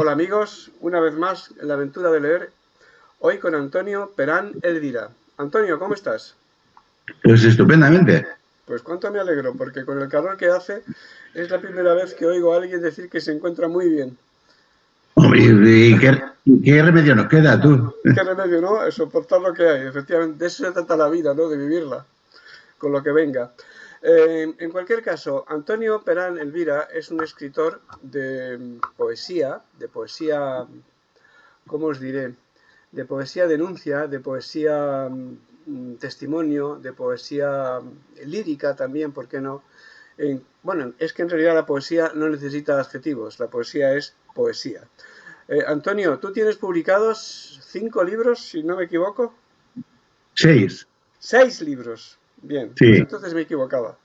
Hola amigos, una vez más en la aventura de leer, hoy con Antonio Perán Elvira. Antonio, ¿cómo estás? Pues estupendamente. Pues cuánto me alegro, porque con el calor que hace es la primera vez que oigo a alguien decir que se encuentra muy bien. Hombre, ¿y qué remedio nos queda, tú? Qué remedio, ¿no? Es soportar lo que hay, efectivamente, de eso se trata la vida, ¿no? De vivirla, con lo que venga. En cualquier caso, Antonio Perán Elvira es un escritor de poesía, ¿cómo os diré? De poesía denuncia, de poesía testimonio, de poesía lírica también, ¿por qué no? Bueno, es que en realidad la poesía no necesita adjetivos, la poesía es poesía. Antonio, tú tienes publicados 5 libros, si no me equivoco. 6. 6 libros. Bien, pues Sí. entonces me equivocaba.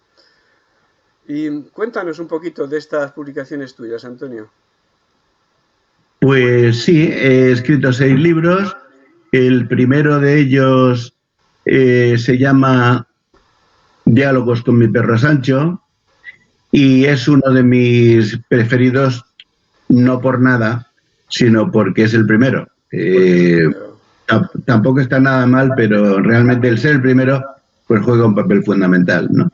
Y cuéntanos un poquito de estas publicaciones tuyas, Antonio. Pues sí, he escrito 6 libros. El primero de ellos se llama Diálogos con mi perro Sancho y es uno de mis preferidos, no por nada, sino porque es el primero. Porque es el primero. Tampoco está nada mal, pero realmente el ser el primero pues juega un papel fundamental, ¿no?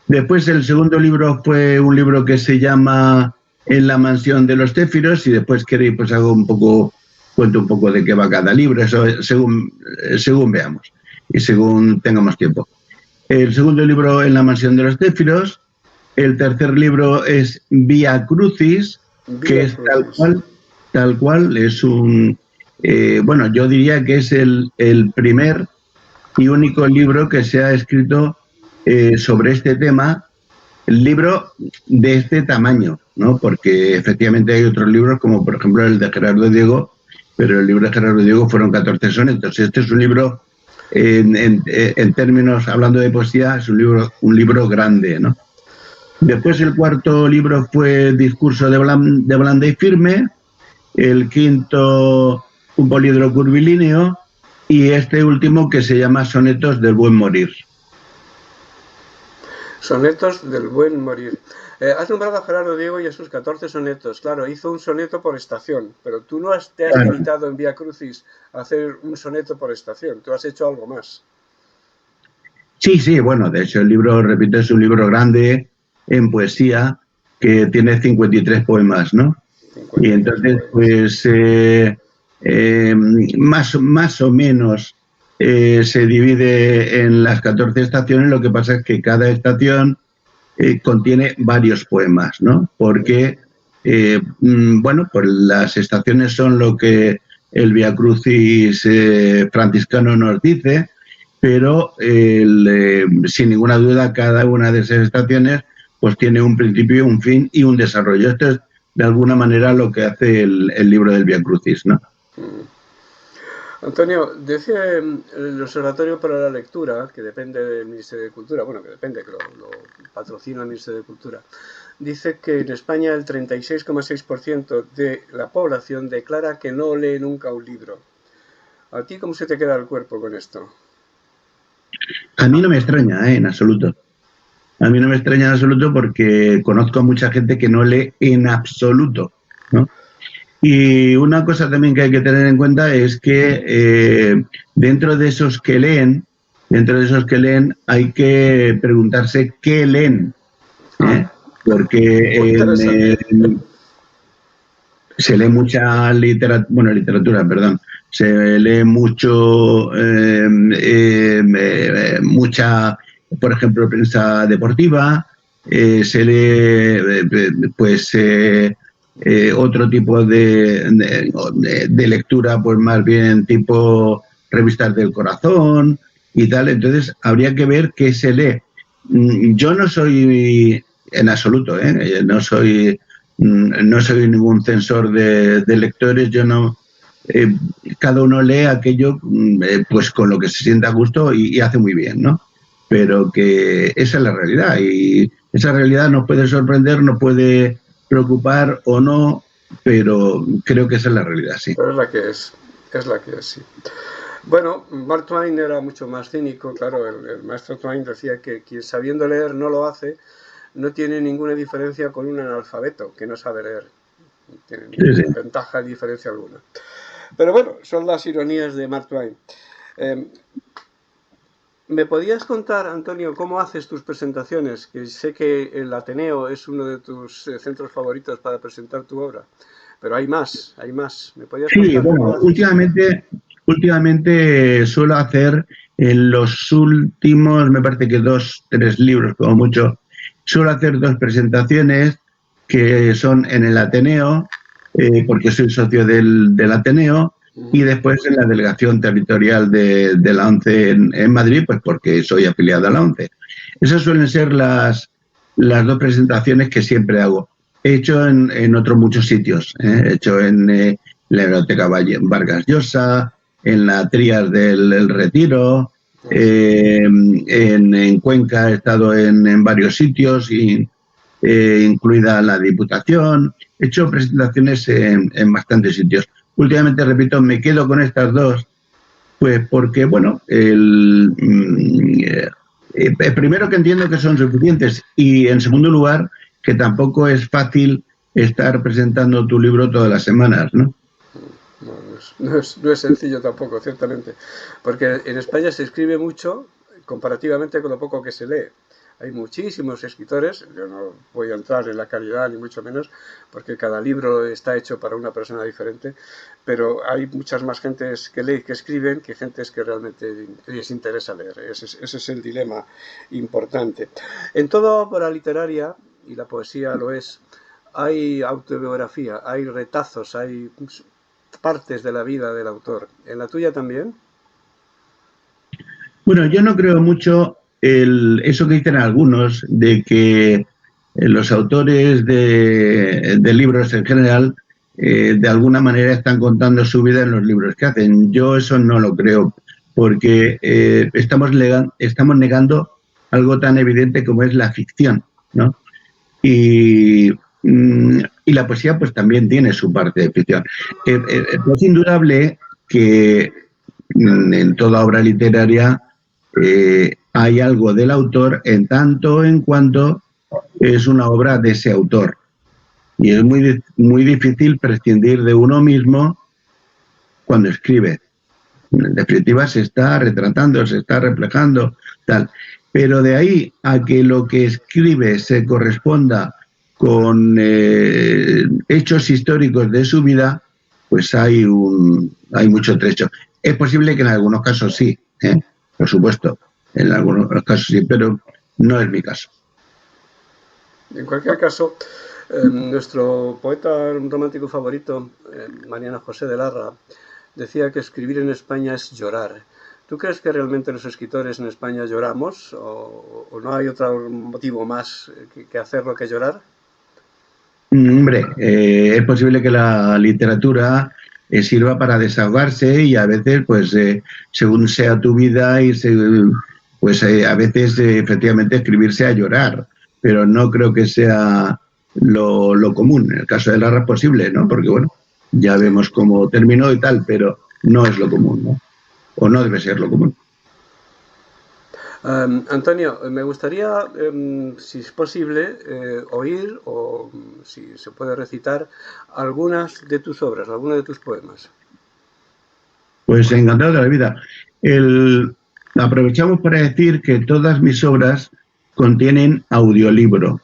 Después el segundo libro fue un libro que se llama En la mansión de los céfiros y después queréis pues cuento un poco de qué va cada libro, eso según veamos y según tengamos tiempo. El segundo libro En la mansión de los céfiros, el tercer libro es Vía Crucis, que Vía es Crucis. tal cual, es bueno, yo diría que es el primer y único libro que se ha escrito sobre este tema, el libro de este tamaño, ¿no? Porque efectivamente hay otros libros, como por ejemplo el de Gerardo Diego, pero el libro de Gerardo Diego fueron 14 sonetos. Este es un libro, en términos, hablando de poesía, es un libro grande, ¿no? Después el cuarto libro fue Discurso de Blanda y Firme, el quinto Un polídromo curvilíneo y este último que se llama Sonetos del buen morir. Sonetos del buen morir. Has nombrado a Gerardo Diego y a sus 14 sonetos. Claro, hizo un soneto por estación, pero tú no te has Claro. limitado en Vía Crucis a hacer un soneto por estación, tú has hecho algo más. Sí, sí, bueno, de hecho el libro, repito, es un libro grande en poesía que tiene 53 poemas, ¿no? Y 53 entonces, poemas. pues, eh, más o menos se divide en las 14 estaciones, lo que pasa es que cada estación contiene varios poemas, ¿no? Porque, bueno, pues las estaciones son lo que el Via Crucis franciscano nos dice, pero sin ninguna duda cada una de esas estaciones pues tiene un principio, un fin y un desarrollo. Esto es de alguna manera lo que hace el libro del Via Crucis, ¿no? Antonio, decía el Observatorio para la Lectura, que depende del Ministerio de Cultura, bueno, que depende, que lo patrocina el Ministerio de Cultura, dice que en España el 36,6% de la población declara que no lee nunca un libro. ¿A ti cómo se te queda el cuerpo con esto? A mí no me extraña, en absoluto. A mí no me extraña en absoluto porque conozco a mucha gente que no lee en absoluto, ¿no? Y una cosa también que hay que tener en cuenta es que dentro de esos que leen, hay que preguntarse qué leen, Ah, ¿eh? Porque muy interesante. se lee mucha literatura, perdón, se lee mucha, por ejemplo, prensa deportiva, se lee, pues, otro tipo de lectura, pues más bien tipo revistas del corazón y tal. Entonces, habría que ver qué se lee. Yo no soy en absoluto, no soy ningún censor de lectores, yo no. eh, Cada uno lee aquello pues con lo que se sienta a gusto y hace muy bien, ¿no? Pero que esa es la realidad y esa realidad nos puede sorprender, nos puede preocupar o no, pero creo que esa es la realidad, sí. Pero es la que es, sí. Bueno, Mark Twain era mucho más cínico, claro, el maestro Twain decía que quien sabiendo leer no lo hace, no tiene ninguna diferencia con un analfabeto que no sabe leer. tienen Sí, sí. ventaja ni diferencia alguna. Pero bueno, son las ironías de Mark Twain. ¿Me podías contar, Antonio, cómo haces tus presentaciones? Que sé que el Ateneo es uno de tus centros favoritos para presentar tu obra, pero hay más, hay más. ¿Me podías Sí, contar cómo bueno, lo haces? últimamente suelo hacer en los últimos, me parece que 2, 3 libros como mucho, suelo hacer 2 presentaciones que son en el Ateneo, porque soy socio del Ateneo, y después en la delegación territorial de la ONCE en Madrid, pues porque soy afiliado a la ONCE. Esas suelen ser las 2 presentaciones que siempre hago. He hecho en otros muchos sitios. He hecho en la Biblioteca Vargas Llosa, en la Trías del Retiro, en Cuenca he estado en varios sitios, incluida la Diputación. He hecho presentaciones en bastantes sitios. Últimamente, repito, me quedo con estas 2, pues porque, bueno, primero que entiendo que son suficientes y, en segundo lugar, que tampoco es fácil estar presentando tu libro todas las semanas, ¿no? No es sencillo tampoco, ciertamente, porque en España se escribe mucho comparativamente con lo poco que se lee. Hay muchísimos escritores, yo no voy a entrar en la calidad ni mucho menos, porque cada libro está hecho para una persona diferente, pero hay muchas más gentes que leen, que escriben, que gentes que realmente les interesa leer. Ese es el dilema importante. En toda obra literaria, y la poesía lo es, hay autobiografía, hay retazos, hay partes de la vida del autor. ¿En la tuya también? Bueno, yo no creo mucho eso que dicen algunos, de que los autores de libros en general, de alguna manera están contando su vida en los libros que hacen. Yo eso no lo creo, porque estamos negando algo tan evidente como es la ficción, ¿no? Y la poesía pues también tiene su parte de ficción. Es indudable que en toda obra literaria hay algo del autor en tanto en cuanto es una obra de ese autor. Y es muy difícil prescindir de uno mismo cuando escribe. En definitiva, se está retratando, se está reflejando, tal. Pero de ahí a que lo que escribe se corresponda con hechos históricos de su vida, pues hay mucho trecho. Es posible que en algunos casos sí, por supuesto, en algunos casos sí, pero no es mi caso. En cualquier caso, nuestro poeta romántico favorito, Mariano José de Larra, decía que escribir en España es llorar. ¿Tú crees que realmente los escritores en España lloramos o no hay otro motivo más que hacerlo que llorar? Hombre, es posible que la literatura sirva para desahogarse y a veces, pues, según sea tu vida, pues a veces efectivamente escribirse a llorar, pero no creo que sea lo común. En el caso de Larra es posible, ¿no? Porque, bueno, ya vemos cómo terminó y tal, pero no es lo común, ¿no? O no debe ser lo común. Antonio, me gustaría, si es posible, oír o si se puede recitar algunas de tus obras, algunos de tus poemas. Pues encantado de la vida. Aprovechamos para decir que todas mis obras contienen audiolibro.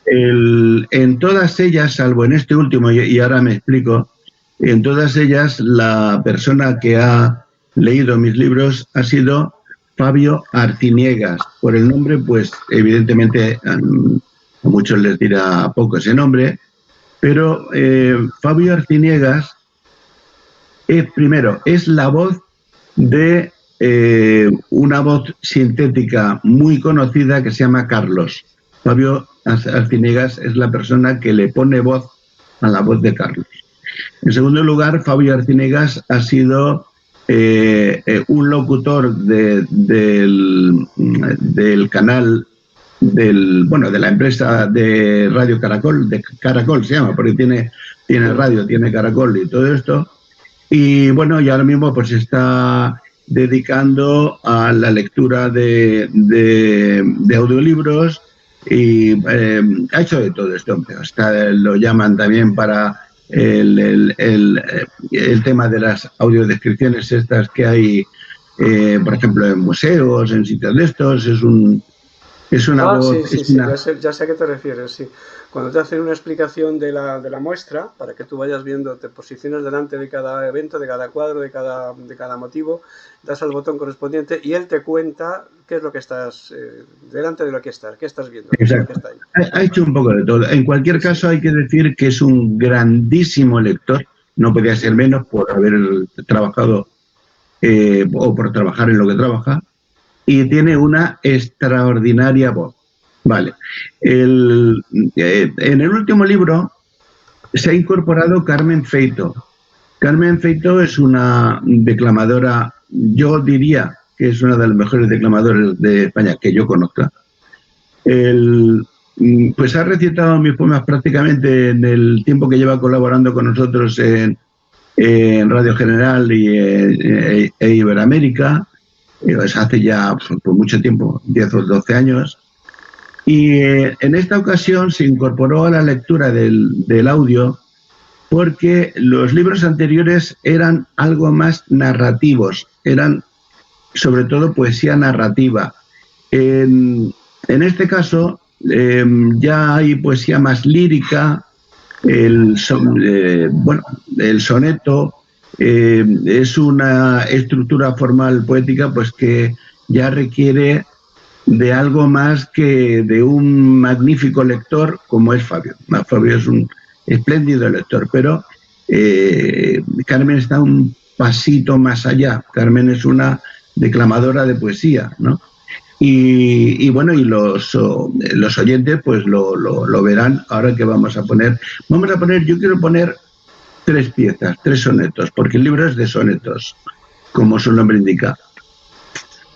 En todas ellas, salvo en este último, y ahora me explico, en todas ellas la persona que ha leído mis libros ha sido Fabio Arciniegas. Por el nombre, pues evidentemente a muchos les dirá poco ese nombre, pero Fabio Arciniegas primero es la voz de una voz sintética muy conocida que se llama Carlos. Fabio Arciniegas es la persona que le pone voz a la voz de Carlos. En segundo lugar, Fabio Arciniegas ha sido un locutor del canal, de la empresa de Radio Caracol, de Caracol se llama, porque tiene radio, tiene Caracol y todo esto. Y bueno, y ahora mismo pues está dedicando a la lectura de audiolibros ha hecho de todo este hombre. Lo llaman también para el tema de las audiodescripciones estas que hay, por ejemplo, en museos, en sitios de estos. Es una voz... Sí, ya sé a qué te refieres, sí. Cuando te hacen una explicación de la muestra, para que tú vayas viendo, te posicionas delante de cada evento, de cada cuadro, de cada motivo, das al botón correspondiente y él te cuenta qué es lo que estás, delante de lo que estás, qué estás viendo. Exacto. Qué es lo que está ahí. Ha hecho un poco de todo. En cualquier caso, hay que decir que es un grandísimo lector, no podía ser menos por haber trabajado o por trabajar en lo que trabaja, y tiene una extraordinaria voz. Vale. En el último libro se ha incorporado Carmen Feito. Carmen Feito es una declamadora, yo diría que es una de las mejores declamadoras de España que yo conozca. Pues ha recitado mis poemas prácticamente en el tiempo que lleva colaborando con nosotros en Radio General e Iberoamérica. Hace ya por mucho tiempo, 10 o 12 años. Y en esta ocasión se incorporó a la lectura del audio porque los libros anteriores eran algo más narrativos, eran sobre todo poesía narrativa. En este caso ya hay poesía más lírica, el soneto es una estructura formal poética pues que ya requiere de algo más que de un magnífico lector como es Fabio. Fabio es un espléndido lector, pero Carmen está un pasito más allá. Carmen es una declamadora de poesía, ¿no? Y bueno, y los oyentes pues lo verán ahora que vamos a poner. Yo quiero poner 3 piezas, 3 sonetos, porque el libro es de sonetos, como su nombre indica.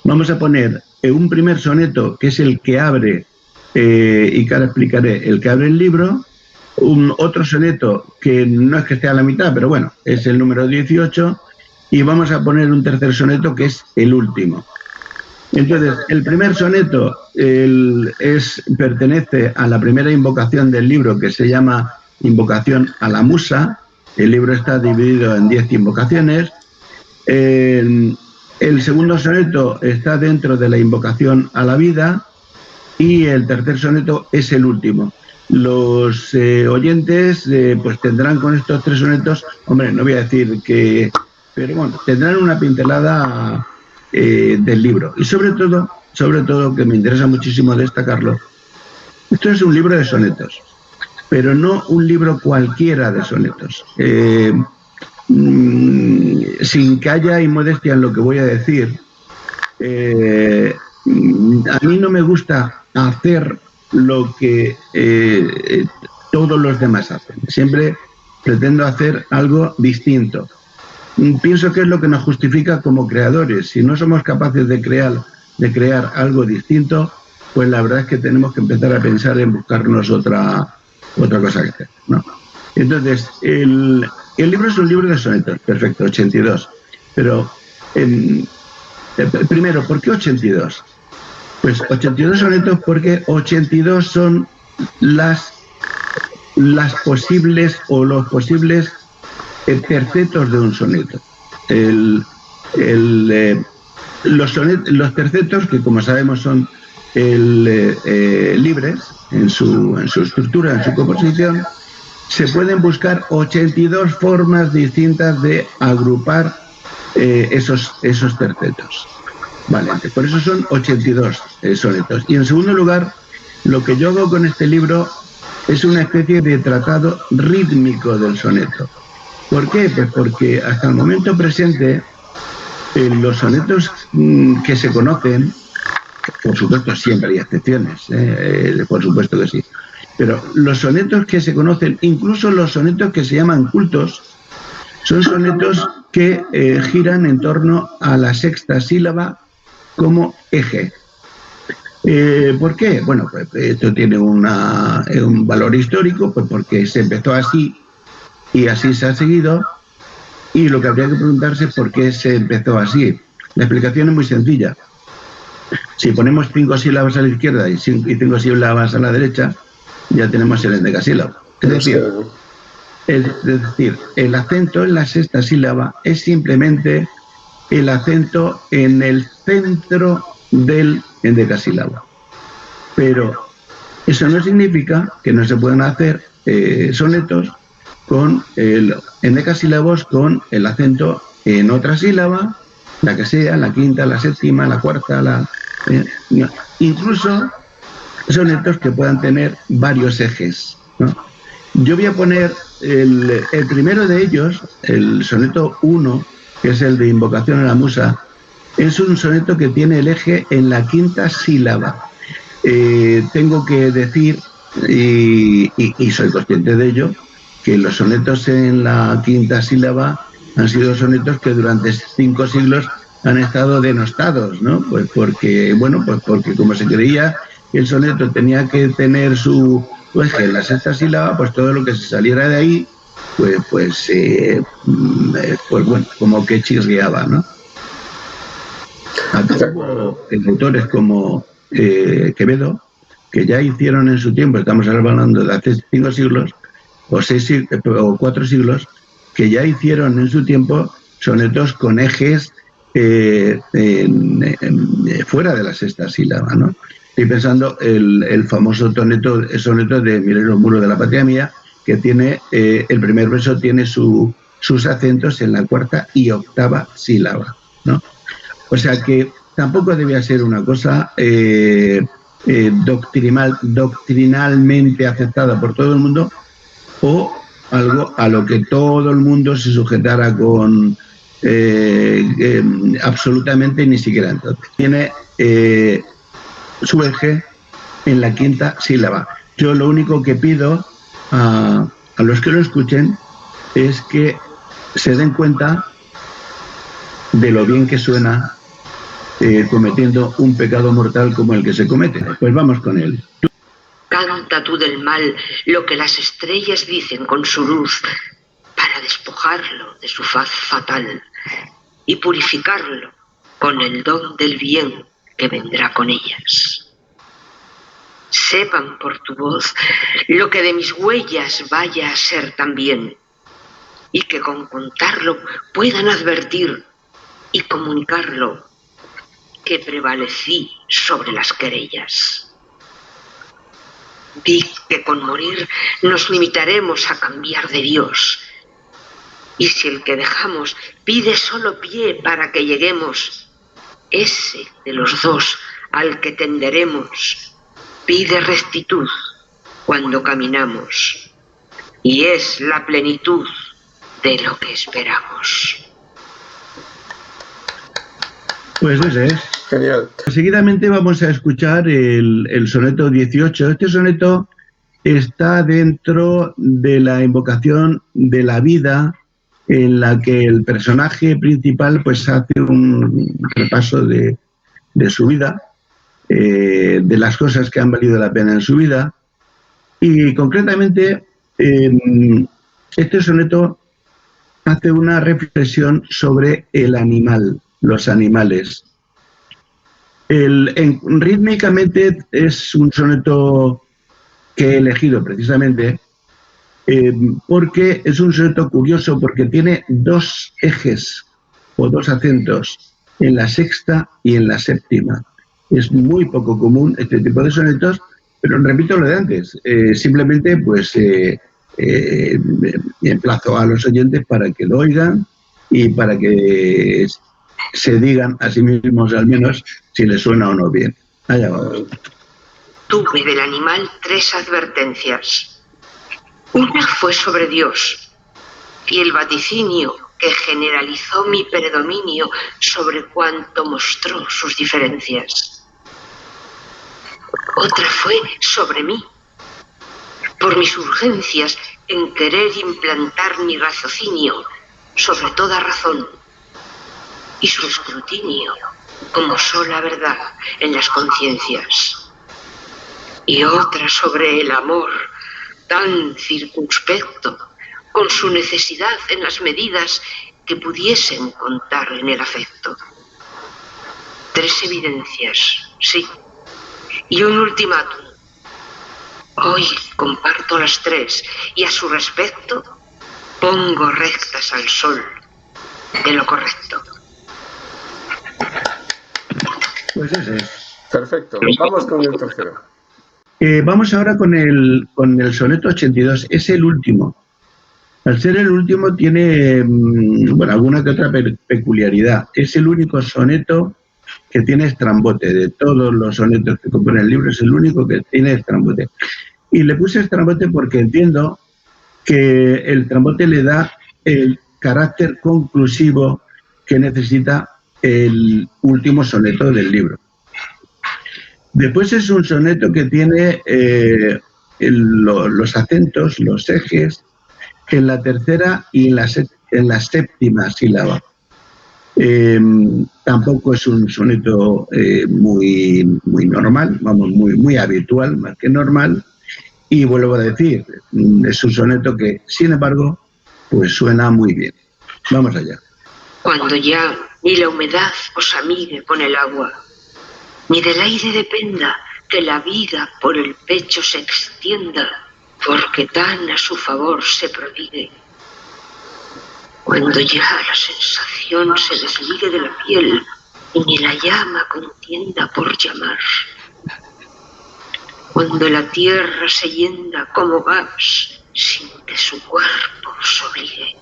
Vamos a poner un primer soneto, que es el que abre, y que ahora explicaré, el que abre el libro, otro soneto que no es que esté a la mitad, pero bueno, es el número 18, y vamos a poner un tercer soneto que es el último. Entonces, el primer soneto pertenece a la primera invocación del libro, que se llama Invocación a la Musa. El libro está dividido en 10 invocaciones. El segundo soneto está dentro de la invocación a la vida y el tercer soneto es el último. Los oyentes pues tendrán con estos 3 sonetos, hombre, no voy a decir que, pero bueno, tendrán una pincelada del libro. Y sobre todo, que me interesa muchísimo destacarlo, esto es un libro de sonetos, pero no un libro cualquiera de sonetos. Sin que haya inmodestia en lo que voy a decir, a mí no me gusta hacer lo que todos los demás hacen. Siempre pretendo hacer algo distinto. Pienso que es lo que nos justifica como creadores. Si no somos capaces de crear algo distinto, pues la verdad es que tenemos que empezar a pensar en buscarnos otra cosa que hacer, ¿no? Entonces, el libro es un libro de sonetos, perfecto, 82. Pero, primero, ¿por qué 82? Pues 82 sonetos porque 82 son las posibles o los posibles tercetos de un soneto. Los tercetos, que como sabemos son libres en su estructura, en su composición, se pueden buscar 82 formas distintas de agrupar esos tercetos. Vale, por eso son 82 sonetos. Y en segundo lugar, lo que yo hago con este libro es una especie de tratado rítmico del soneto. ¿Por qué? Pues porque hasta el momento presente los sonetos que se conocen, por supuesto siempre hay excepciones, por supuesto que sí, pero los sonetos que se conocen, incluso los sonetos que se llaman cultos, son sonetos que giran en torno a la sexta sílaba como eje. ¿Por qué? Bueno, pues esto tiene un valor histórico, pues porque se empezó así y así se ha seguido, y lo que habría que preguntarse es por qué se empezó así. La explicación es muy sencilla. Si ponemos 5 sílabas a la izquierda y 5 sílabas a la derecha, ya tenemos el endecasílabo. Es decir, el acento en la sexta sílaba es simplemente el acento en el centro del endecasílabo. Pero eso no significa que no se puedan hacer sonetos con endecasílabos con el acento en otra sílaba, la que sea, la quinta, la séptima, la cuarta, incluso sonetos que puedan tener varios ejes, ¿no? Yo voy a poner el primero de ellos, el soneto 1, que es el de Invocación a la Musa. Es un soneto que tiene el eje en la quinta sílaba. Tengo que decir, y soy consciente de ello, que los sonetos en la quinta sílaba han sido sonetos que durante 5 siglos han estado denostados, ¿no? Pues porque como se creía que el soneto tenía que tener su eje en la sexta sílaba, pues todo lo que se saliera de ahí, pues bueno, como que chirriaba, ¿no? Autores como Quevedo, que ya hicieron en su tiempo, estamos hablando de hace 5 siglos, o 4 siglos, que ya hicieron en su tiempo sonetos con ejes fuera de la sexta sílaba, ¿no? Estoy pensando el famoso soneto de Miren los muros de la patria mía, que tiene el primer verso tiene sus acentos en la cuarta y octava sílaba, ¿no? O sea que tampoco debía ser una cosa doctrinalmente aceptada por todo el mundo, o algo a lo que todo el mundo se sujetara con absolutamente, ni siquiera entonces. Tiene su eje en la quinta sílaba. Yo lo único que pido a los que lo escuchen es que se den cuenta de lo bien que suena cometiendo un pecado mortal como el que se comete. Pues vamos con él. Canta tú del mal lo que las estrellas dicen con su luz, para despojarlo de su faz fatal y purificarlo con el don del bien que vendrá con ellas. Sepan por tu voz lo que de mis huellas vaya a ser también, y que con contarlo puedan advertir y comunicarlo que prevalecí sobre las querellas. Di que con morir nos limitaremos a cambiar de Dios, y si el que dejamos pide solo pie para que lleguemos, ese de los dos al que tenderemos pide rectitud cuando caminamos, y es la plenitud de lo que esperamos. Pues ese es. Genial. Seguidamente vamos a escuchar el soneto 18. Este soneto está dentro de la invocación de la vida, en la que el personaje principal pues hace un repaso de su vida, de las cosas que han valido la pena en su vida, y concretamente este soneto hace una reflexión sobre el animal, los animales. Rítmicamente es un soneto que he elegido precisamente porque es un soneto curioso, porque tiene 2 ejes o 2 acentos en la sexta y en la séptima. Es muy poco común este tipo de sonetos, pero repito lo de antes, simplemente pues emplazo a los oyentes para que lo oigan y para que se digan a sí mismos al menos si les suena o no bien. Allá vamos. Tuve del animal 3 advertencias. Una fue sobre Dios y el vaticinio que generalizó mi predominio sobre cuanto mostró sus diferencias. Otra fue sobre mí, por mis urgencias en querer implantar mi raciocinio sobre toda razón, y su escrutinio como sola verdad en las conciencias. Y otra sobre el amor, tan circunspecto, con su necesidad en las medidas que pudiesen contar en el afecto. 3 evidencias, sí, y un ultimátum. Hoy comparto las 3 y a su respecto pongo rectas al sol de lo correcto. Pues ese es. Perfecto. Vamos con el tercero. Vamos ahora con el soneto 82. Es el último. Al ser el último tiene, bueno, alguna que otra peculiaridad. Es el único soneto que tiene estrambote. De todos los sonetos que compone el libro, es el único que tiene estrambote. Y le puse estrambote porque entiendo que el estrambote le da el carácter conclusivo que necesita el último soneto del libro. Después es un soneto que tiene los acentos, los ejes, en la tercera y en la séptima sílaba. Tampoco es un soneto muy normal, vamos, muy habitual, más que normal. Y vuelvo a decir, es un soneto que, sin embargo, pues suena muy bien. Vamos allá. Cuando ya ni la humedad os amigue con el agua, ni del aire dependa que la vida por el pecho se extienda, porque tan a su favor se prodigue. Cuando ya la sensación se desligue de la piel y ni la llama contienda por llamar. Cuando la tierra se hienda como gas sin que su cuerpo os obligue.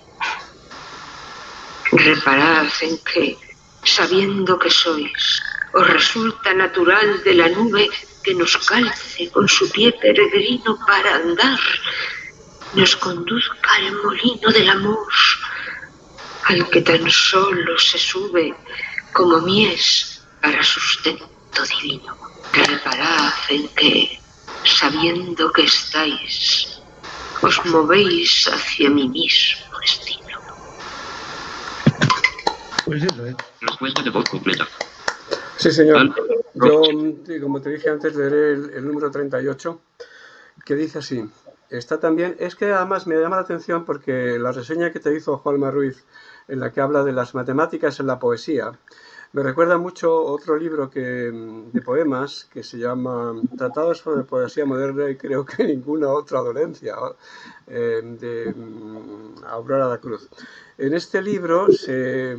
Reparad en que, sabiendo que sois, os resulta natural de la nube que nos calce con su pie peregrino para andar, nos conduzca al molino del amor, al que tan solo se sube como mies para sustento divino. Reparad en que, sabiendo que estáis, os movéis hacia mi mismo destino. Pues eso es. Respuesta de voz completa. Sí, señor. Yo, como te dije antes, leeré el número 38, que dice así. Está también, es que además me llama la atención porque la reseña que te hizo Juanma Ruiz, en la que habla de las matemáticas en la poesía, me recuerda mucho otro libro de poemas que se llama Tratados sobre Poesía Moderna y creo que ninguna otra dolencia, de Aurora da Cruz. En este libro se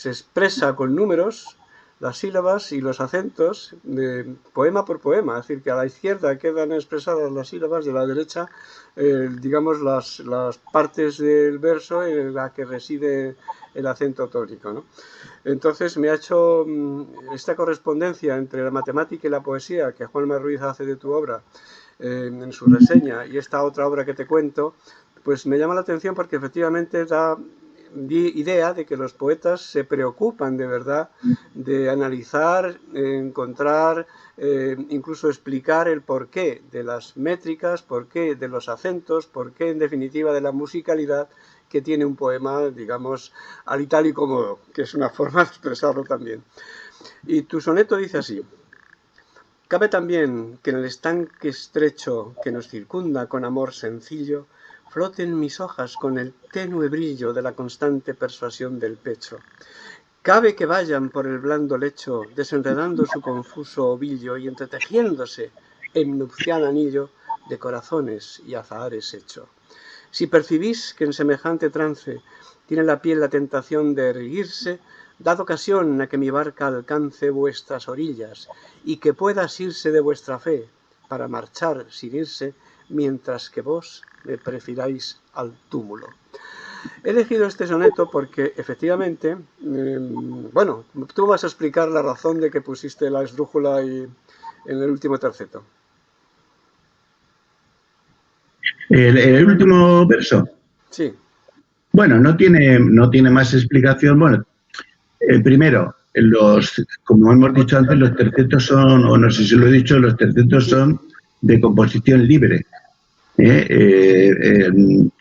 expresa con números las sílabas y los acentos de poema por poema, es decir, que a la izquierda quedan expresadas las sílabas, de la derecha, digamos, las partes del verso en la que reside el acento tónico, ¿no? Entonces me ha hecho esta correspondencia entre la matemática y la poesía que Juanma Ruiz hace de tu obra en su reseña y esta otra obra que te cuento, pues me llama la atención porque efectivamente da idea de que los poetas se preocupan de verdad de analizar, encontrar, incluso explicar el porqué de las métricas, porqué de los acentos, porqué en definitiva de la musicalidad que tiene un poema, digamos, al itálico modo, que es una forma de expresarlo también. Y tu soneto dice así: cabe también que en el estanque estrecho que nos circunda con amor sencillo, floten mis hojas con el tenue brillo de la constante persuasión del pecho. Cabe que vayan por el blando lecho, desenredando su confuso ovillo y entretejiéndose en nupcial anillo de corazones y azahares hecho. Si percibís que en semejante trance tiene la piel la tentación de erguirse, dad ocasión a que mi barca alcance vuestras orillas y que pueda asirse de vuestra fe para marchar sin irse, mientras que vos me prefiráis al túmulo. He elegido este soneto porque efectivamente, bueno, tú vas a explicar la razón de que pusiste la esdrújula en el último terceto. El último verso. Sí. Bueno, no tiene más explicación. Bueno, primero, como hemos dicho antes, los tercetos son, o no sé si lo he dicho, los tercetos son de composición libre. En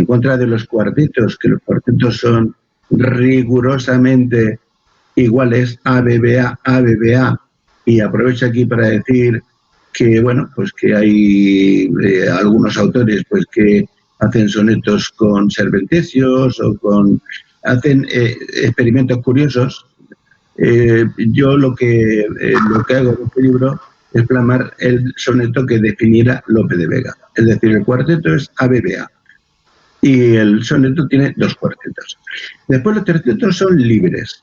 contra de los cuartetos, que los cuartetos son rigurosamente iguales, A, B, B, A, B, B, A. Y aprovecho aquí para decir que, bueno, pues que hay algunos autores pues que hacen sonetos con serpentecios o hacen experimentos curiosos. yo lo que hago en este libro es plasmar el soneto que definiera Lope de Vega. Es decir, el cuarteto es ABBA y el soneto tiene 2 cuartetos. Después los tercetos son libres.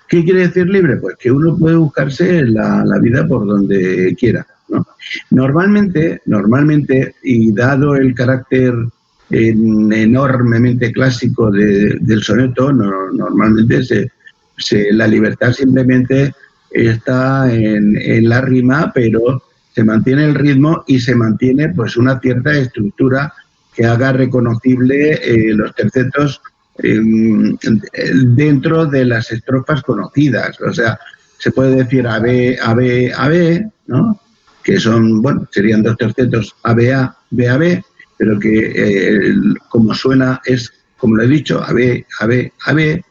¿Qué quiere decir libre? Pues que uno puede buscarse la vida por donde quiera, ¿no? Normalmente, y dado el carácter enormemente clásico del soneto, normalmente la libertad simplemente está en la rima, pero se mantiene el ritmo y se mantiene pues una cierta estructura que haga reconocible los tercetos dentro de las estrofas conocidas. O sea, se puede decir AB, AB, AB, ¿no? Que son, bueno, serían 2 tercetos ABA, BAB, pero que como suena es, como lo he dicho, AB, AB, AB.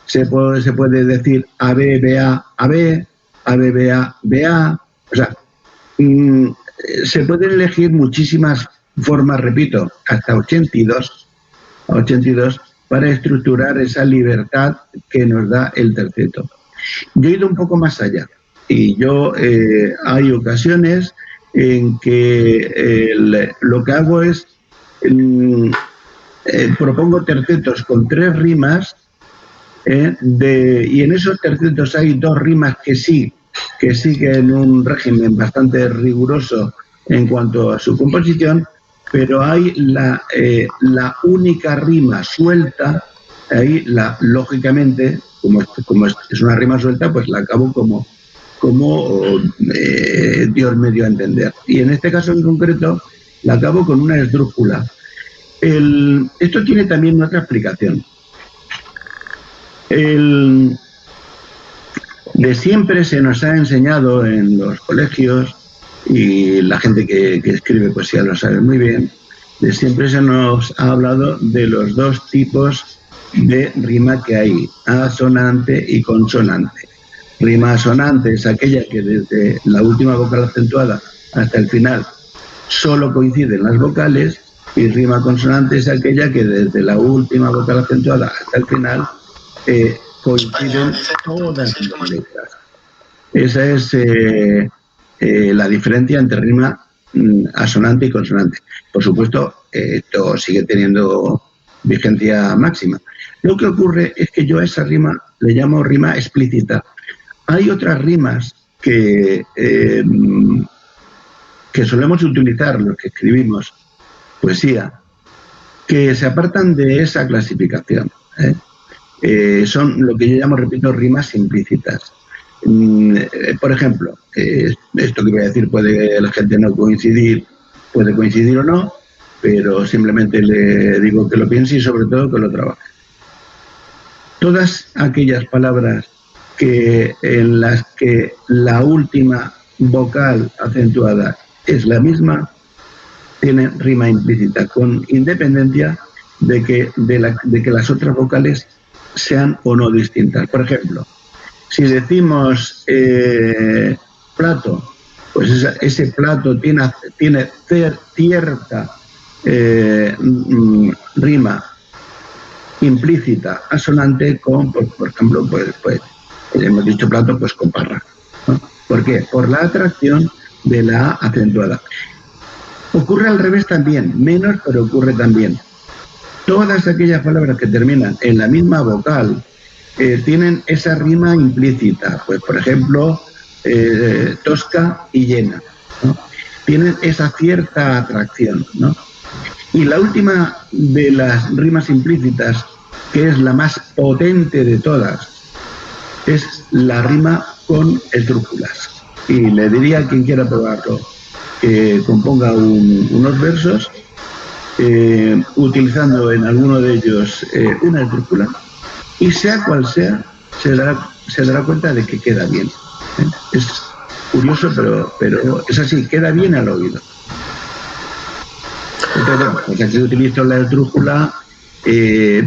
Se puede decir AB, BA, AB, AB, BA, BA. O sea, se pueden elegir muchísimas formas, repito, hasta 82, para estructurar esa libertad que nos da el terceto. Yo he ido un poco más allá y hay ocasiones en que lo que hago es propongo tercetos con 3 rimas y en esos tercetos hay 2 rimas que siguen un régimen bastante riguroso en cuanto a su composición, pero hay la única rima suelta, ahí lógicamente, como es una rima suelta, pues la acabo como Dios me dio a entender. Y en este caso en concreto la acabo con una esdrújula. Esto tiene también otra explicación. De siempre se nos ha enseñado en los colegios, y la gente que escribe poesía lo sabe muy bien, de siempre se nos ha hablado de los 2 tipos de rima que hay, asonante y consonante. Rima asonante es aquella que desde la última vocal acentuada hasta el final solo coinciden las vocales, y rima consonante es aquella que desde la última vocal acentuada hasta el final coinciden todas las letras. Esa es la diferencia entre rima asonante y consonante. Por supuesto, esto sigue teniendo vigencia máxima. Lo que ocurre es que yo a esa rima le llamo rima explícita. Hay otras rimas que solemos utilizar los que escribimos poesía, que se apartan de esa clasificación. Son lo que yo llamo, repito, rimas implícitas. Por ejemplo, esto que voy a decir puede la gente no coincidir, puede coincidir o no, pero simplemente le digo que lo piense y sobre todo que lo trabaje. Todas aquellas palabras en las que la última vocal acentuada es la misma tienen rima implícita, con independencia de que las otras vocales sean o no distintas. Por ejemplo, si decimos plato, pues ese plato tiene cierta rima implícita asonante con, por ejemplo, pues hemos dicho plato, pues con parra, ¿no? ¿Por qué? Por la atracción de la A acentuada. Ocurre al revés también, menos, pero ocurre también. Todas aquellas palabras que terminan en la misma vocal tienen esa rima implícita, pues por ejemplo, tosca y llena, ¿no? Tienen esa cierta atracción, ¿no? Y la última de las rimas implícitas, que es la más potente de todas, es la rima con esdrújulas. Y le diría a quien quiera probarlo que componga unos versos utilizando en alguno de ellos una esdrújula, y sea cual sea, se dará cuenta de que queda bien. Es curioso, pero es así, queda bien al oído. Entonces, pues aquí utilizo la esdrújula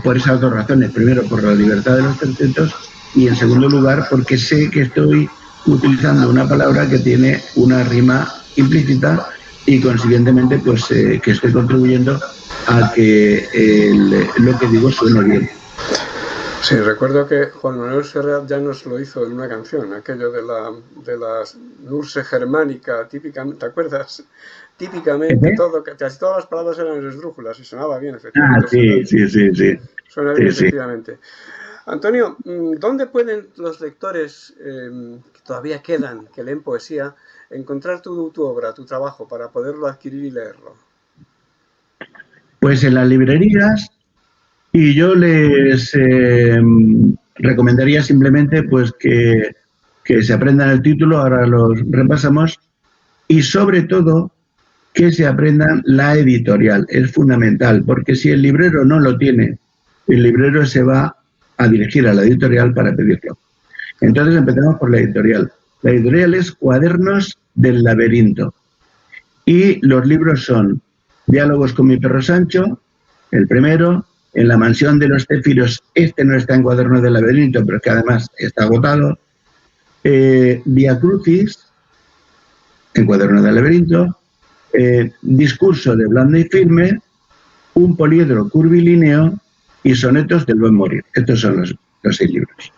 por esas 2 razones. Primero, por la libertad de los tercetos, y en segundo lugar, porque sé que estoy utilizando una palabra que tiene una rima implícita y consiguientemente pues que estoy contribuyendo a que lo que digo suene bien. Sí, recuerdo que Juan Manuel Serrat ya nos lo hizo en una canción, aquello de la Nurse germánica, típicamente, ¿te acuerdas? Típicamente, casi todas las palabras eran esdrújulas y sonaba bien, efectivamente. Sí, sí. Suena bien, efectivamente. Antonio, ¿dónde pueden los lectores que todavía quedan, que leen poesía, encontrar tu obra, tu trabajo, para poderlo adquirir y leerlo? Pues en las librerías, y yo les recomendaría simplemente pues que se aprendan el título, ahora los repasamos, y sobre todo que se aprendan la editorial, es fundamental, porque si el librero no lo tiene, el librero se va a dirigir a la editorial para pedirlo. Entonces empezamos por la editorial. La editorial es Cuadernos del Laberinto. Y los libros son Diálogos con mi perro Sancho, el primero, En la mansión de los céfiros, este no está en Cuadernos del Laberinto, pero que además está agotado, Via Crucis, en Cuadernos del Laberinto, Discurso de blando y firme, Un poliedro curvilíneo y Sonetos del buen morir. Estos son los 6 libros.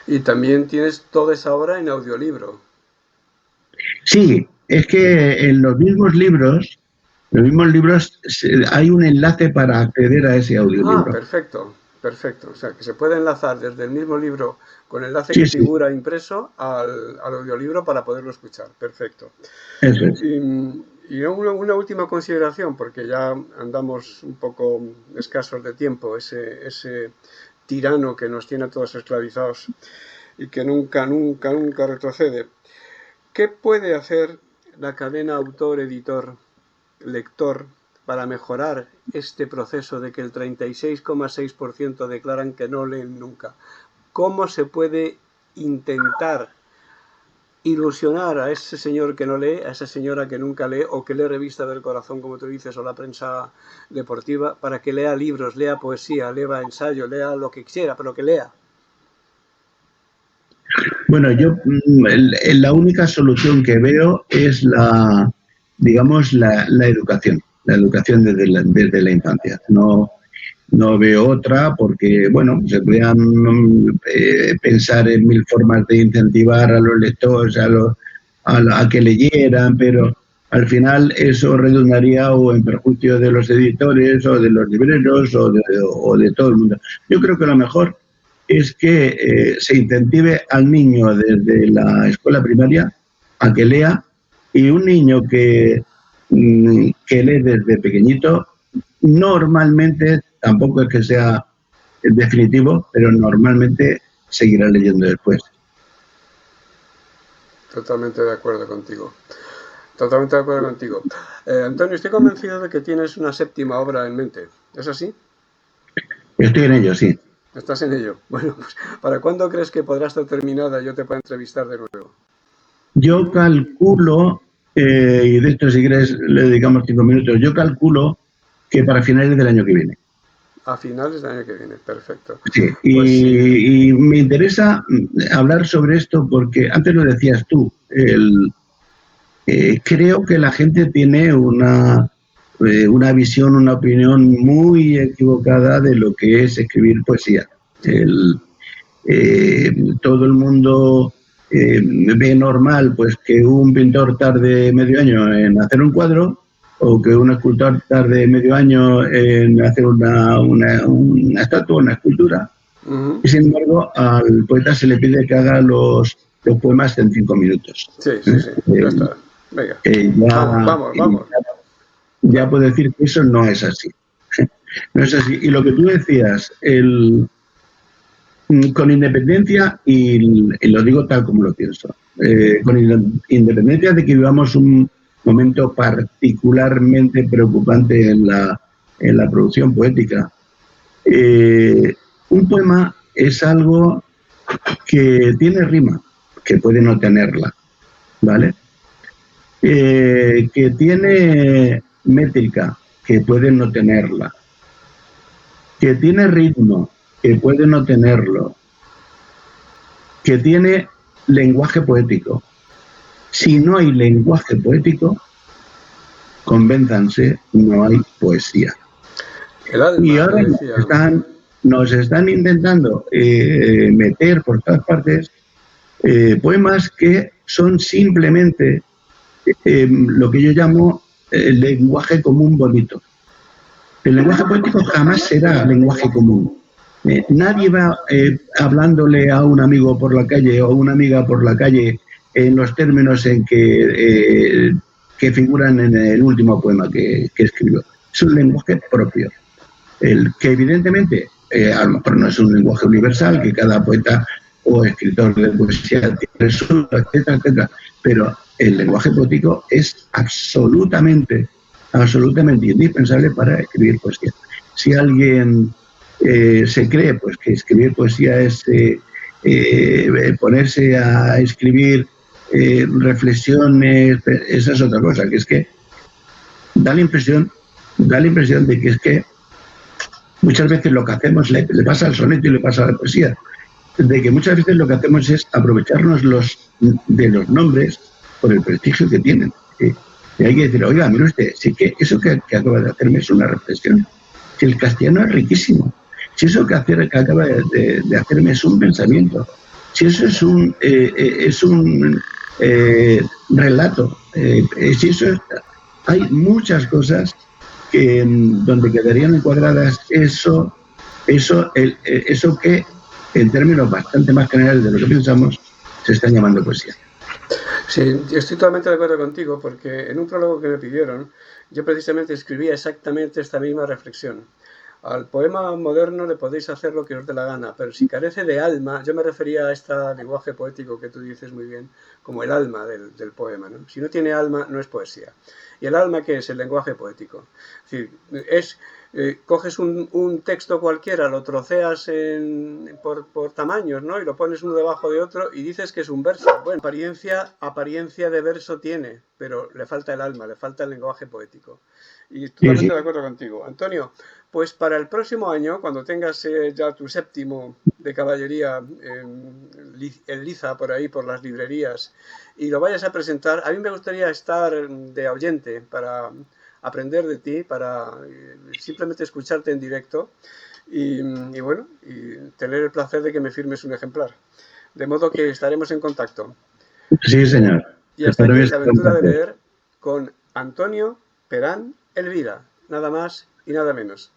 Y también tienes toda esa obra en audiolibro. Sí, es que en los mismos libros hay un enlace para acceder a ese audiolibro. Ah, perfecto. O sea, que se puede enlazar desde el mismo libro con el enlace que figura impreso al audiolibro para poderlo escuchar. Perfecto. Eso es. Y una última consideración, porque ya andamos un poco escasos de tiempo, ese tirano que nos tiene a todos esclavizados y que nunca retrocede. ¿Qué puede hacer la cadena autor-editor-lector para mejorar este proceso de que el 36,6% declaran que no leen nunca? ¿Cómo se puede intentar ilusionar a ese señor que no lee, a esa señora que nunca lee o que lee Revista del Corazón, como tú dices, o la prensa deportiva, para que lea libros, lea poesía, lea ensayo, lea lo que quiera, pero que lea? Bueno, yo la única solución que veo es la educación desde la infancia. No veo otra porque, bueno, se podían pensar en 1000 formas de incentivar a los lectores a que leyeran, pero al final eso redundaría o en perjuicio de los editores o de los libreros o de todo el mundo. Yo creo que lo mejor es que se incentive al niño desde la escuela primaria a que lea, y un niño que lee desde pequeñito, normalmente, tampoco es que sea definitivo, pero normalmente seguirá leyendo después. Totalmente de acuerdo contigo. Antonio, estoy convencido de que tienes una 7ª obra en mente. ¿Es así? Estoy en ello, sí. ¿Estás en ello? Bueno, pues ¿para cuándo crees que podrá estar terminada y yo te pueda entrevistar de nuevo? Yo calculo, y de esto si quieres le dedicamos 5 minutos, yo calculo que para finales del año que viene. A finales del año que viene, perfecto. Sí, y me interesa hablar sobre esto porque antes lo decías tú, creo que la gente tiene una visión, una opinión muy equivocada de lo que es escribir poesía. Todo el mundo ve normal pues que un pintor tarde medio año en hacer un cuadro, o que un escultor tarde medio año en hacer una estatua, una escultura. Y sin embargo al poeta se le pide que haga los poemas en 5 minutos. Sí, ya está. Venga, vamos. Ya puedo decir que eso no es así. No es así. Y lo que tú decías, con independencia, y lo digo tal como lo pienso, con independencia de que vivamos un momento particularmente preocupante en la producción poética, un poema es algo que tiene rima, que puede no tenerla, ¿vale? Que tiene métrica, que puede no tenerla, que tiene ritmo, que puede no tenerlo, que tiene lenguaje poético. Si no hay lenguaje poético, convénzanse, no hay poesía. El alma, y ahora nos están intentando meter por todas partes poemas que son simplemente lo que yo llamo el lenguaje común bonito. El lenguaje poético jamás será lenguaje común. Nadie va hablándole a un amigo por la calle o a una amiga por la calle en los términos en que figuran en el último poema que escribió. Es un lenguaje propio, el que evidentemente a lo mejor no es un lenguaje universal, que cada poeta o escritor de poesía tiene su, etcétera, etcétera, pero el lenguaje poético es absolutamente indispensable para escribir poesía. Si alguien se cree pues que escribir poesía es ponerse a escribir reflexiones, esa es otra cosa, que es que da la impresión de que es que muchas veces lo que hacemos, le pasa al soneto y le pasa a la poesía, de que muchas veces lo que hacemos es aprovecharnos de los nombres por el prestigio que tienen. Y hay que decir, oiga, mire usted, sí que eso que acaba de hacerme es una reflexión. Si el castellano es riquísimo, si eso que acaba de hacerme es un pensamiento, si eso es un relato, si eso es, hay muchas cosas que donde quedarían encuadradas eso que en términos bastante más generales de lo que pensamos se están llamando poesía. Sí, yo estoy totalmente de acuerdo contigo, porque en un prólogo que me pidieron, yo precisamente escribía exactamente esta misma reflexión. Al poema moderno le podéis hacer lo que os dé la gana, pero si carece de alma, yo me refería a este lenguaje poético que tú dices muy bien, como el alma del poema, ¿no? Si no tiene alma, no es poesía. ¿Y el alma qué es? El lenguaje poético. Es decir, coges un texto cualquiera, lo troceas por tamaños, ¿no? Y lo pones uno debajo de otro y dices que es un verso. Bueno, apariencia de verso tiene, pero le falta el alma, le falta el lenguaje poético. Y totalmente de acuerdo contigo. Antonio, pues para el próximo año, cuando tengas ya tu séptimo de caballería en liza por ahí, por las librerías, y lo vayas a presentar, a mí me gustaría estar de oyente para aprender de ti, para simplemente escucharte en directo y bueno, y tener el placer de que me firmes un ejemplar. De modo que estaremos en contacto. Sí, señor. Y hasta aquí la aventura de leer con Antonio Perán Elvira, nada más y nada menos.